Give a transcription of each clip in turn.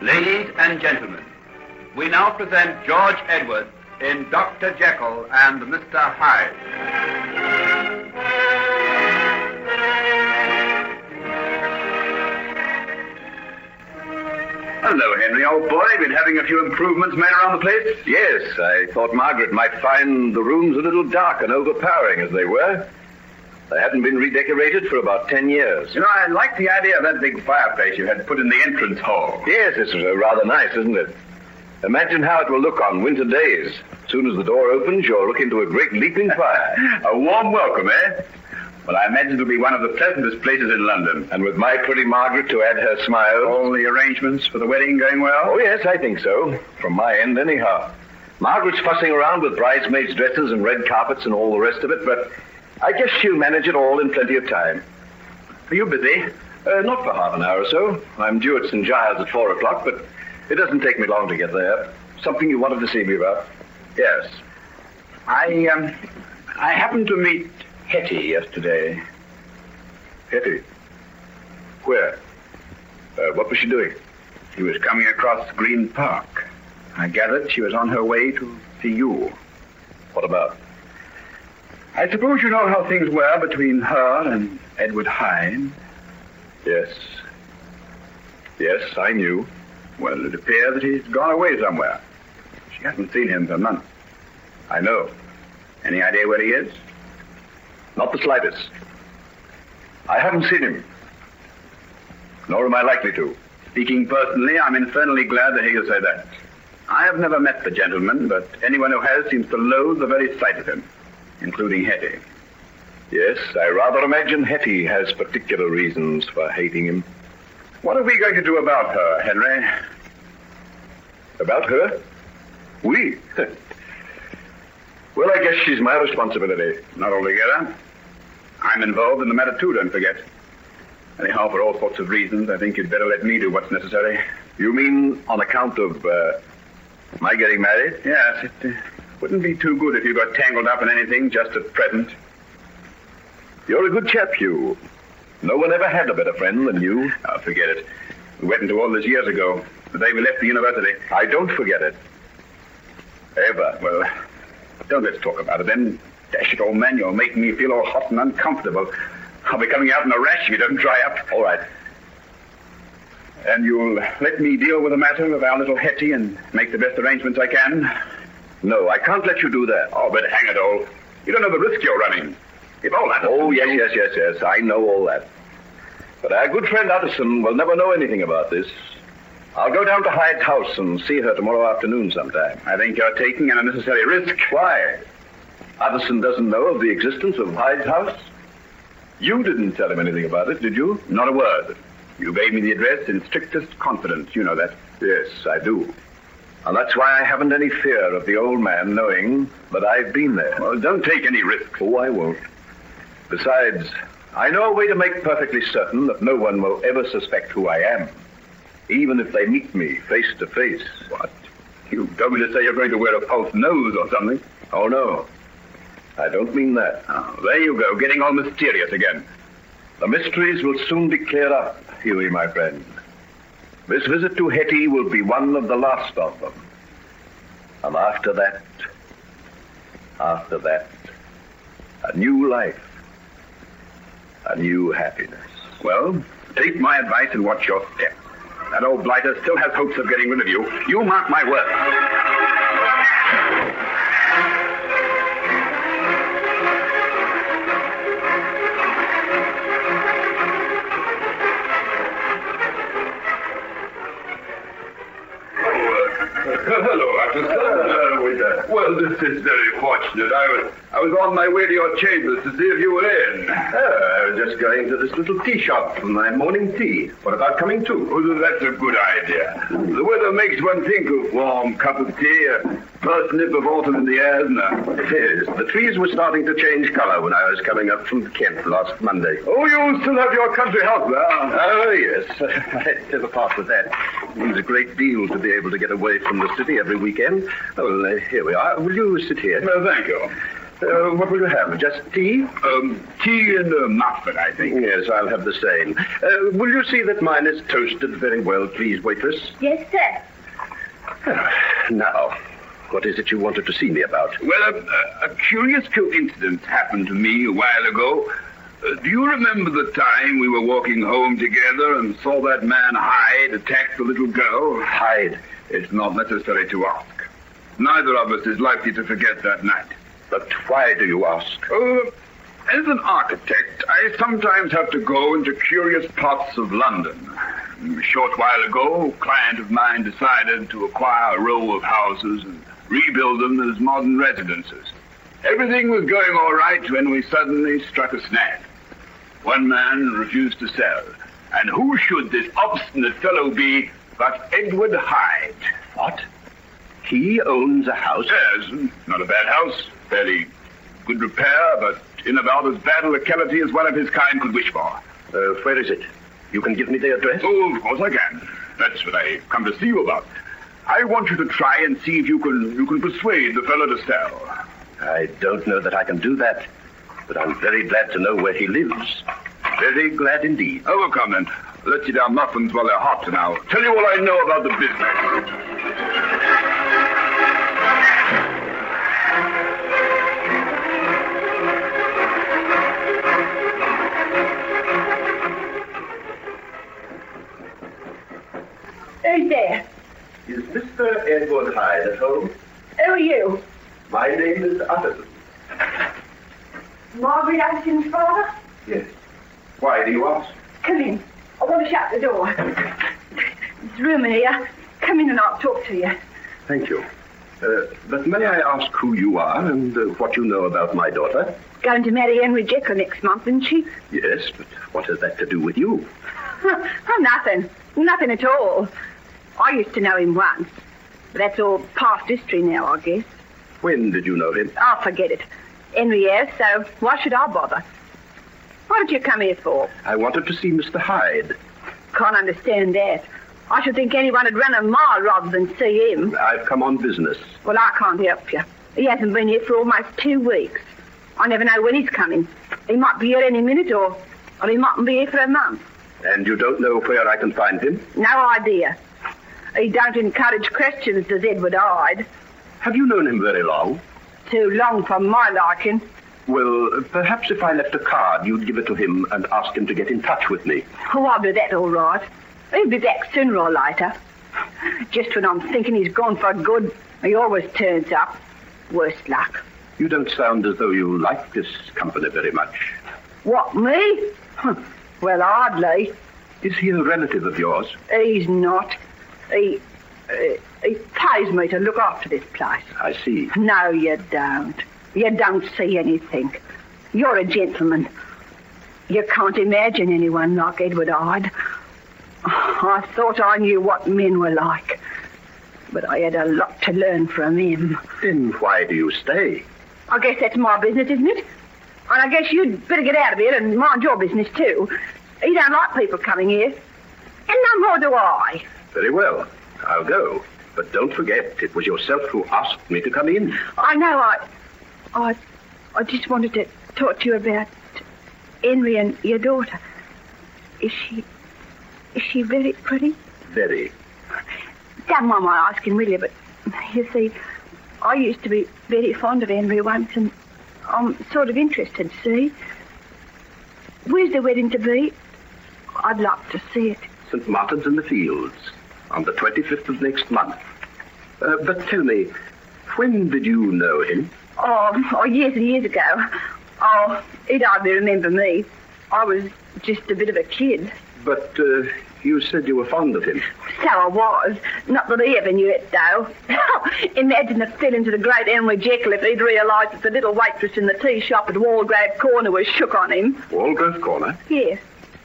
Ladies and gentlemen, we now present George Edwards in Dr. Jekyll and Mr. Hyde. Hello, Henry, old boy. Been having a few improvements made around the place? Yes, I thought Margaret might find the rooms a little dark and overpowering as they were. They hadn't been redecorated for about 10 years. You know, I like the idea of that big fireplace you had put in the entrance hall. Yes, it's rather nice, isn't it? Imagine how it will look on winter days. As soon as the door opens, you'll look into a great leaping fire. A warm welcome, eh? Well, I imagine it'll be one of the pleasantest places in London. And with my pretty Margaret to add her smile. All the arrangements for the wedding going well? Oh, yes, I think so. From my end, anyhow. Margaret's fussing around with bridesmaids' dresses and red carpets and all the rest of it, but I guess she'll manage it all in plenty of time. Are you busy? Not for half an hour or so. I'm due at St. Giles at 4 o'clock, but it doesn't take me long to get there. Something you wanted to see me about? Yes. I happened to meet Hetty yesterday. Hetty? Where? What was she doing? She was coming across Green Park. I gathered she was on her way to see you. What about? I suppose you know how things were between her and Edward Hyde. Yes. Yes, I knew. Well, it appears that he's gone away somewhere. She hasn't seen him for months. I know. Any idea where he is? Not the slightest. I haven't seen him. Nor am I likely to. Speaking personally, I'm infernally glad to hear you say that. I have never met the gentleman, but anyone who has seems to loathe the very sight of him, including Hetty. Yes, I rather imagine Hetty has particular reasons for hating him. What are we going to do about her, Henry? About her? We? Well, I guess she's my responsibility. Not altogether. I'm involved in the matter too, don't forget. Anyhow, for all sorts of reasons, I think you'd better let me do what's necessary. You mean on account of my getting married? Yes, it wouldn't be too good if you got tangled up in anything just at present. You're a good chap, Hugh. No one ever had a better friend than you. Oh, forget it. We went into all this years ago, the day we left the university. I don't forget it. Ever. Well, don't let's talk about it then. Dash it, old man, you're making me feel all hot and uncomfortable. I'll be coming out in a rash if you don't dry up. All right. And you'll let me deal with the matter of our little Hetty and make the best arrangements I can? No, I can't let you do that. Oh, but hang it all. You don't know the risk you're running. If all that... Oh, yes. I know all that. But our good friend Addison will never know anything about this. I'll go down to Hyde's house and see her tomorrow afternoon sometime. I think you're taking an unnecessary risk. Why? Addison doesn't know of the existence of Hyde's house? You didn't tell him anything about it, did you? Not a word. You gave me the address in strictest confidence. You know that. Yes, I do. And that's why I haven't any fear of the old man knowing that I've been there. Well, don't take any risks. Oh, I won't. Besides, I know a way to make perfectly certain that no one will ever suspect who I am, even if they meet me face to face. What? You told me to say you're going to wear a false nose or something. Oh, no. I don't mean that. Oh, there you go, getting all mysterious again. The mysteries will soon be cleared up, Huey, my friend. This visit to Hetty will be one of the last of them. And after that, a new life, a new happiness. Well, take my advice and watch your step. That old blighter still has hopes of getting rid of you. You mark my words. Hello, Addison. Well, this is very fortunate. I was on my way to your chambers to see if you were in. I was just going to this little tea shop for my morning tea. What about coming too? Oh, that's a good idea. The weather makes one think of warm cup of tea, a first nip of autumn in the air, isn't it? It is. The trees were starting to change color when I was coming up from Kent last Monday. Oh, you still have your country house there? Oh, yes. I never part with that. It means a great deal to be able to get away from the city every weekend. Oh, well, here we are. Will you sit here? Well, thank you. What will you have? Just tea? Tea and a muffin, I think. Yes, I'll have the same. Will you see that mine is toasted very well, please, waitress? Yes, sir. Now, what is it you wanted to see me about? Well, a curious coincidence happened to me a while ago. Do you remember the time we were walking home together and saw that man Hyde attack the little girl? Hyde. It's not necessary to ask. Neither of us is likely to forget that night. But why do you ask? As an architect, I sometimes have to go into curious parts of London. A short while ago, a client of mine decided to acquire a row of houses and rebuild them as modern residences. Everything was going all right when we suddenly struck a snag. One man refused to sell. And who should this obstinate fellow be but Edward Hyde? What? He owns a house? Yes, not a bad house. Fairly good repair, but in about as bad a locality as one of his kind could wish for. Where is it? You can give me the address? Oh, of course I can. That's what I come to see you about. I want you to try and see if you can persuade the fellow to sell. I don't know that I can do that, but I'm very glad to know where he lives. Very glad indeed. Oh, well, come then. Let's eat our muffins while they're hot, and I'll tell you all I know about the business. Who's there? Is Mr. Edward Hyde at home? Who are you? My name is Utterson. Margaret Utterson's father? Yes. Why do you ask? Come in. I want to shut the door. There's room in here. Come in and I'll talk to you. Thank you. But may I ask who you are and what you know about my daughter? Going to marry Henry Jekyll next month, isn't she? Yes, but what has that to do with you? Oh, nothing. Nothing at all. I used to know him once. But that's all past history now, I guess. When did you know him? Oh, forget it. Henry has, so why should I bother? What did you come here for? I wanted to see Mr. Hyde. Can't understand that. I should think anyone would run a mile rather than see him. I've come on business. Well, I can't help you. He hasn't been here for almost 2 weeks. I never know when he's coming. He might be here any minute, or he mightn't be here for a month. And you don't know where I can find him? No idea. He don't encourage questions, does Edward Hyde. Have you known him very long? Too long for my liking. Well, perhaps if I left a card, you'd give it to him and ask him to get in touch with me. Oh, I'll do that all right. He'll be back sooner or later. Just when I'm thinking he's gone for good, he always turns up. Worse luck. You don't sound as though you like this company very much. What, me? Well, hardly. Is he a relative of yours? He's not. He pays me to look after this place. I see. No, you don't. You don't see anything. You're a gentleman. You can't imagine anyone like Edward Hyde. I thought I knew what men were like, but I had a lot to learn from him. Then why do you stay? I guess that's my business, isn't it? And I guess you'd better get out of here and mind your business, too. You don't like people coming here. And no more do I. Very well. I'll go. But don't forget, it was yourself who asked me to come in. I know. I just wanted to talk to you about Henry and your daughter. Is she very pretty? Very. Don't mind my asking, will you? But, you see, I used to be very fond of Henry once, and I'm sort of interested, see? Where's the wedding to be? I'd love to see it. St. Martin's in the Fields, on the 25th of next month. But tell me, when did you know him? Oh, years and years ago. Oh, he'd hardly remember me. I was just a bit of a kid. But you said you were fond of him. So I was. Not that he ever knew it, though. Imagine the feeling to the great Henry Jekyll if he'd realised that the little waitress in the tea shop at Walgrave Corner was shook on him. Walgrave Corner? Yes.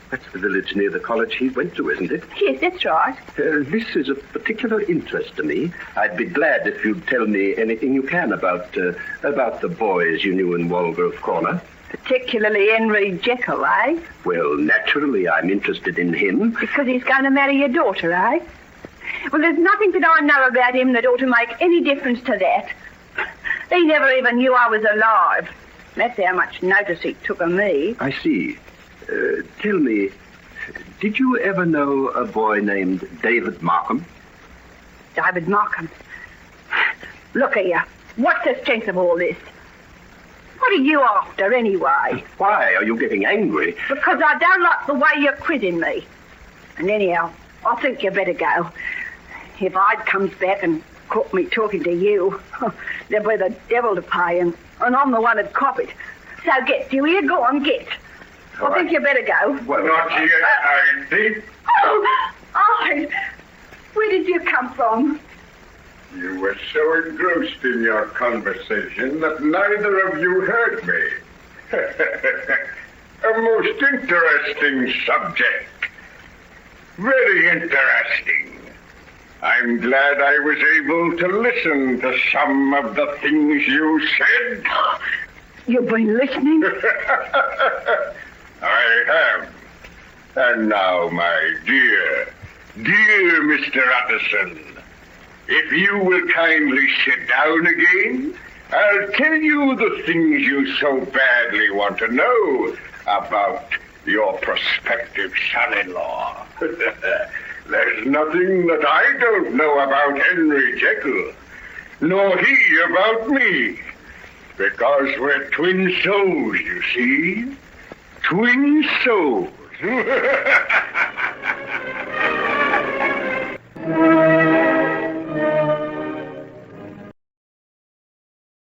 That's the village near the college he went to, isn't it? Yes, that's right. This is of particular interest to me. I'd be glad if you'd tell me anything you can about the boys you knew in Walgrave Corner. Particularly Henry Jekyll, eh? Well, naturally, I'm interested in him. Because he's going to marry your daughter, eh? Well, there's nothing that I know about him that ought to make any difference to that. He never even knew I was alive. That's how much notice he took of me. I see. Tell me, did you ever know a boy named David Markham? David Markham. Look here. What's the strength of all this? What are you after, anyway? Why are you getting angry? Because I don't like the way you're quizzing me. And anyhow, I think you better go. If Hyde comes back and caught me talking to you, there'll be the devil to pay, and I'm the one who'd cop it. So get, do you hear? Go on, get. I think you better go. Well, not yet, Hyde. Oh, Hyde! Where did you come from? You were so engrossed in your conversation that neither of you heard me. A most interesting subject. Very interesting. I'm glad I was able to listen to some of the things you said. You've been listening? I have. And now, my dear Mr. Utterson, if you will kindly sit down again, I'll tell you the things you so badly want to know about your prospective son-in-law. There's nothing that I don't know about Henry Jekyll, nor he about me, because we're twin souls, you see. Twin souls.